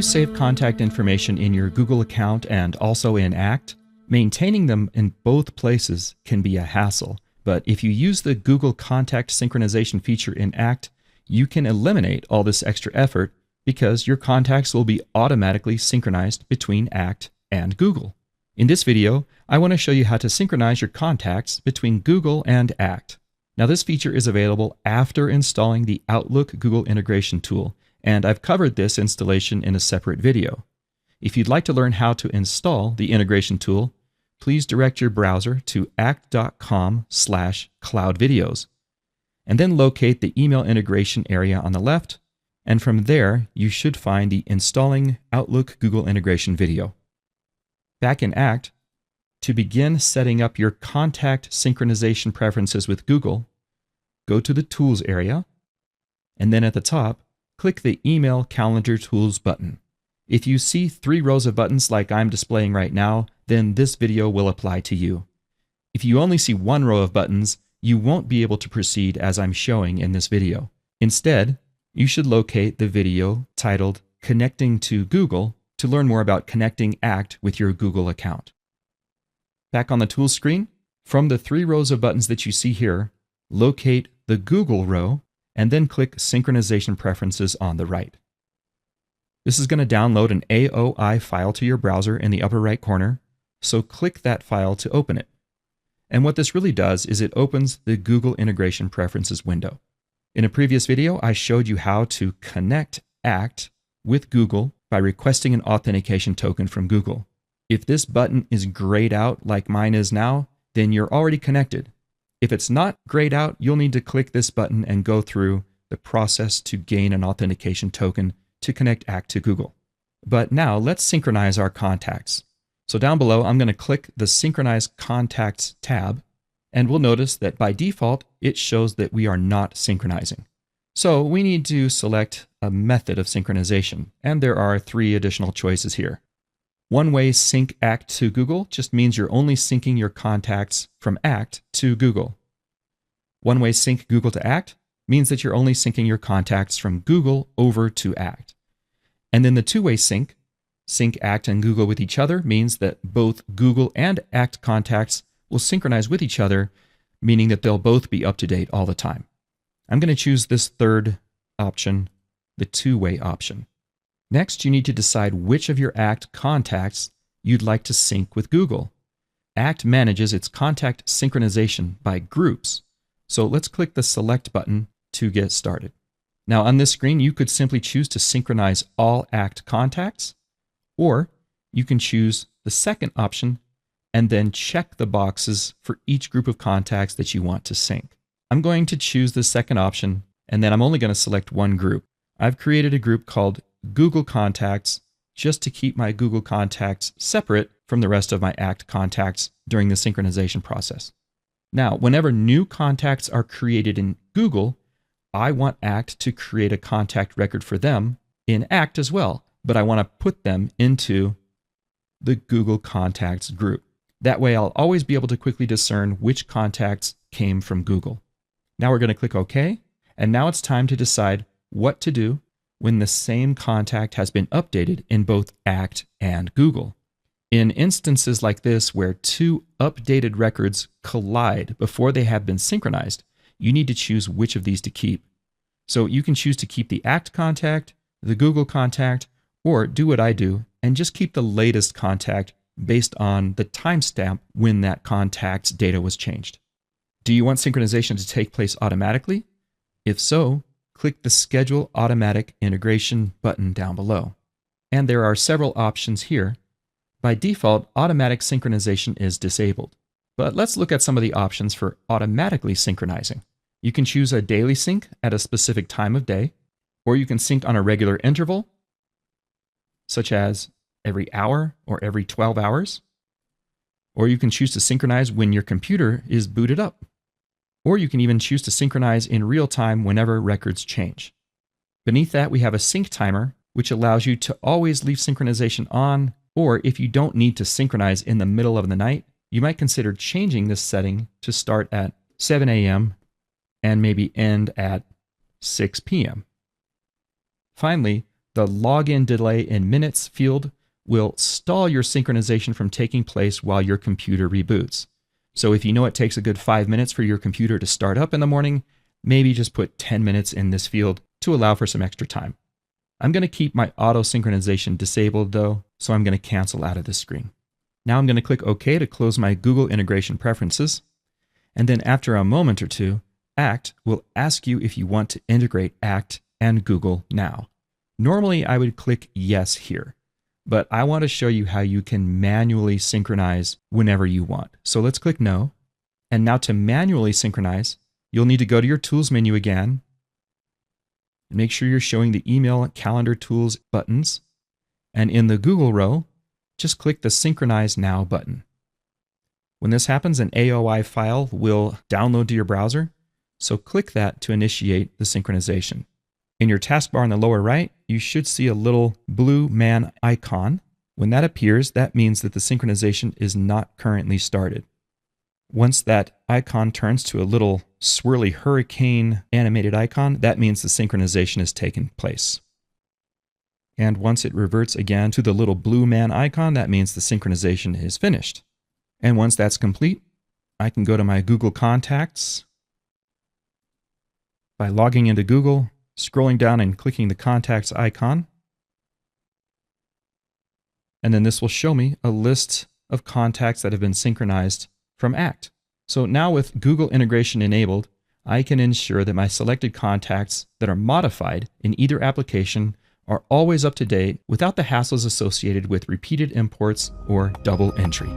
you save contact information in your Google account and also in ACT, maintaining them in both places can be a hassle. But if you use the Google Contact Synchronization feature in ACT, you can eliminate all this extra effort because your contacts will be automatically synchronized between ACT and Google. In this video, I want to show you how to synchronize your contacts between Google and ACT. Now, this feature is available after installing the Outlook Google integration tool, and I've covered this installation in a separate video. If you'd like to learn how to install the integration tool, please direct your browser to act.com/cloudvideos, and then locate the email integration area on the left, and from there you should find the Installing Outlook Google Integration video. Back in ACT, to begin setting up your contact synchronization preferences with Google, go to the Tools area, and then at the top, click the Email Calendar Tools button. If you see 3 rows of buttons like I'm displaying right now, then this video will apply to you. If you only see 1 row of buttons, you won't be able to proceed as I'm showing in this video. Instead, you should locate the video titled Connecting to Google to learn more about connecting ACT with your Google account. Back on the Tools screen, from the 3 rows of buttons that you see here, locate the Google row and then click Synchronization Preferences on the right. This is going to download an AOI file to your browser in the upper right corner, so click that file to open it. And what this really does is it opens the Google Integration Preferences window. In a previous video, I showed you how to connect ACT with Google by requesting an authentication token from Google. If this button is grayed out like mine is now, then you're already connected. If it's not grayed out, you'll need to click this button and go through the process to gain an authentication token to connect ACT to Google. But now let's synchronize our contacts. So down below, I'm going to click the Synchronize Contacts tab, and we'll notice that by default, it shows that we are not synchronizing. So we need to select a method of synchronization, and there are 3 additional choices here. One-way sync ACT to Google just means you're only syncing your contacts from ACT to Google. One-way sync Google to ACT means that you're only syncing your contacts from Google over to ACT. And then the two-way sync ACT and Google with each other, means that both Google and ACT contacts will synchronize with each other, meaning that they'll both be up to date all the time. I'm going to choose this third option, the two-way option. Next, you need to decide which of your ACT contacts you'd like to sync with Google. ACT manages its contact synchronization by groups, so let's click the Select button to get started. Now on this screen, you could simply choose to synchronize all ACT contacts, or you can choose the second option and then check the boxes for each group of contacts that you want to sync. I'm going to choose the second option, and then I'm only going to select one group. I've created a group called Google Contacts just to keep my Google contacts separate from the rest of my ACT contacts during the synchronization process. Now, whenever new contacts are created in Google, I want ACT to create a contact record for them in ACT as well, but I want to put them into the Google Contacts group. That way I'll always be able to quickly discern which contacts came from Google. Now we're going to click OK, and now it's time to decide what to do when the same contact has been updated in both ACT and Google. In instances like this where 2 updated records collide before they have been synchronized, you need to choose which of these to keep. So you can choose to keep the ACT contact, the Google contact, or do what I do and just keep the latest contact based on the timestamp when that contact's data was changed. Do you want synchronization to take place automatically? If so, click the Schedule Automatic Integration button down below. And there are several options here. By default, automatic synchronization is disabled. But let's look at some of the options for automatically synchronizing. You can choose a daily sync at a specific time of day, or you can sync on a regular interval, such as every hour or every 12 hours. Or you can choose to synchronize when your computer is booted up. Or you can even choose to synchronize in real time whenever records change. Beneath that, we have a sync timer, which allows you to always leave synchronization on, or if you don't need to synchronize in the middle of the night, you might consider changing this setting to start at 7 a.m. and maybe end at 6 p.m. Finally, The login delay in minutes field will stall your synchronization from taking place while your computer reboots. So if you know it takes a good 5 minutes for your computer to start up in the morning, maybe just put 10 minutes in this field to allow for some extra time. I'm going to keep my auto synchronization disabled though, so I'm going to cancel out of this screen. Now I'm going to click OK to close my Google integration preferences. And then after a moment or two, Act will ask you if you want to integrate Act and Google now. Normally I would click yes here, but I want to show you how you can manually synchronize whenever you want. So let's click no. And now to manually synchronize, you'll need to go to your Tools menu again. Make sure you're showing the Email, Calendar, Tools buttons. And in the Google row, just click the Synchronize Now button. When this happens, an AOI file will download to your browser, so click that to initiate the synchronization. In your taskbar in the lower right, you should see a little blue man icon. When that appears, that means that the synchronization is not currently started. Once that icon turns to a little swirly hurricane animated icon, that means the synchronization has taken place. And once it reverts again to the little blue man icon, that means the synchronization is finished. And once that's complete, I can go to my Google Contacts by logging into Google, scrolling down and clicking the Contacts icon. And then this will show me a list of contacts that have been synchronized from Act. So now with Google integration enabled, I can ensure that my selected contacts that are modified in either application are always up to date without the hassles associated with repeated imports or double entry.